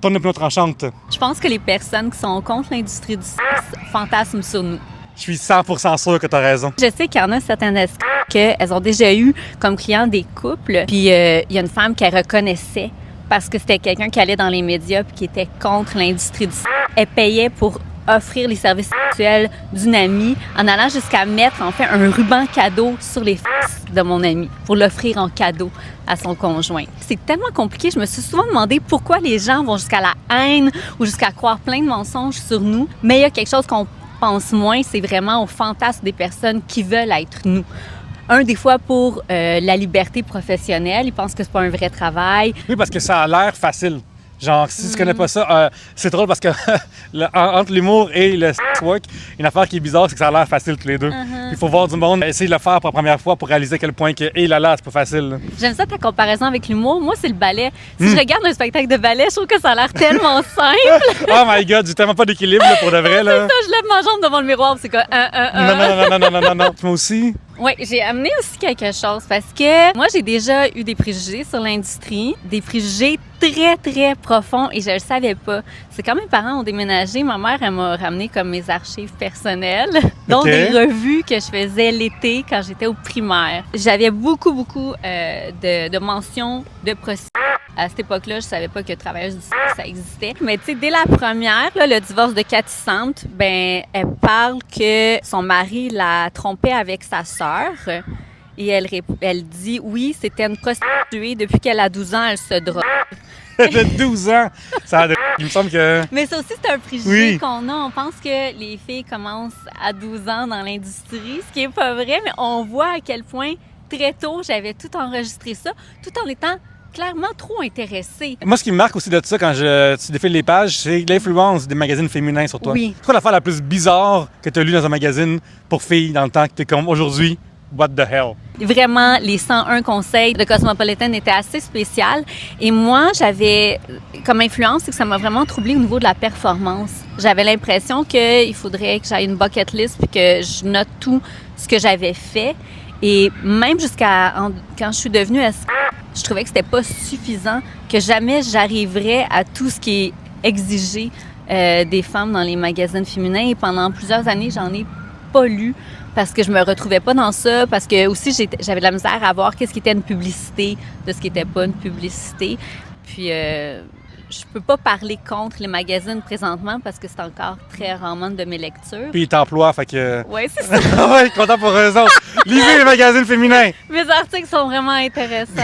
ton opinion tranchante? Je pense que les personnes qui sont contre l'industrie du sexe fantasment sur nous. Je suis 100% sûr que tu as raison. Je sais qu'il y en a certaines qu'elles ont déjà eu comme clients des couples, puis il y a une femme qu'elle reconnaissait parce que c'était quelqu'un qui allait dans les médias puis qui était contre l'industrie du sexe. Elle payait pour offrir les services sexuels d'une amie en allant jusqu'à mettre en fait un ruban cadeau sur les fesses de mon amie pour l'offrir en cadeau à son conjoint. C'est tellement compliqué, je me suis souvent demandé pourquoi les gens vont jusqu'à la haine ou jusqu'à croire plein de mensonges sur nous, mais il y a quelque chose qu'on pense moins, c'est vraiment au fantasme des personnes qui veulent être nous. Des fois pour la liberté professionnelle, ils pensent que c'est pas un vrai travail. Oui, parce que ça a l'air facile. Genre, si tu connais pas ça, c'est drôle parce que entre l'humour et le sex work, une affaire qui est bizarre, c'est que ça a l'air facile tous les deux. Il faut voir du monde essayer de le faire pour la première fois pour réaliser à quel point que, hé là là, c'est pas facile. Là. J'aime ça ta comparaison avec l'humour. Moi, c'est le ballet. Si je regarde un spectacle de ballet, je trouve que ça a l'air tellement simple. Oh my God, j'ai tellement pas d'équilibre là, pour de vrai. Là. C'est ça, je lève ma jambe devant le miroir, c'est quoi? Non. Moi aussi. Oui, j'ai amené aussi quelque chose parce que moi, j'ai déjà eu des préjugés sur l'industrie, des préjugés très, très profonds et je le savais pas. C'est quand mes parents ont déménagé, ma mère, elle m'a ramené comme mes archives personnelles, dont des revues que je faisais l'été quand j'étais au primaire. J'avais beaucoup de mentions de prostitution. À cette époque-là, je savais pas que travailleuse du sexe, ça existait. Mais tu sais, dès la première, là, le divorce de Cathy Sante, ben, elle parle que son mari la trompait avec sa sœur. Et elle dit, oui, c'était une prostituée. Depuis qu'elle a 12 ans, elle se drogue. Elle a 12 ans! Il me semble que... Mais ça aussi, c'est un préjugé qu'on a. On pense que les filles commencent à 12 ans dans l'industrie, ce qui est pas vrai, mais on voit à quel point, très tôt, j'avais tout enregistré ça, tout en étant clairement trop intéressée. Moi, ce qui me marque aussi de ça quand tu défiles les pages, c'est l'influence des magazines féminins sur toi. Oui. C'est quoi l'affaire la plus bizarre que tu as lue dans un magazine pour filles dans le temps que tu es comme aujourd'hui? What the hell? Vraiment, les 101 conseils de Cosmopolitan étaient assez spéciales. Et moi, j'avais comme influence, c'est que ça m'a vraiment troublée au niveau de la performance. J'avais l'impression qu'il faudrait que j'aille une bucket list puis que je note tout ce que j'avais fait. Et même quand je suis devenue je trouvais que c'était pas suffisant, que jamais j'arriverais à tout ce qui est exigé des femmes dans les magazines féminins. Et pendant plusieurs années, j'en ai pas lu parce que je me retrouvais pas dans ça, parce que aussi j'avais de la misère à voir qu'est-ce qui était une publicité de ce qui était pas une publicité. Puis je peux pas parler contre les magazines présentement parce que c'est encore très rarement de mes lectures. Puis ils t'emploient, fait que... Oui, c'est ça. Ouais, content pour eux autres. Lisez les magazines féminins! Mes articles sont vraiment intéressants.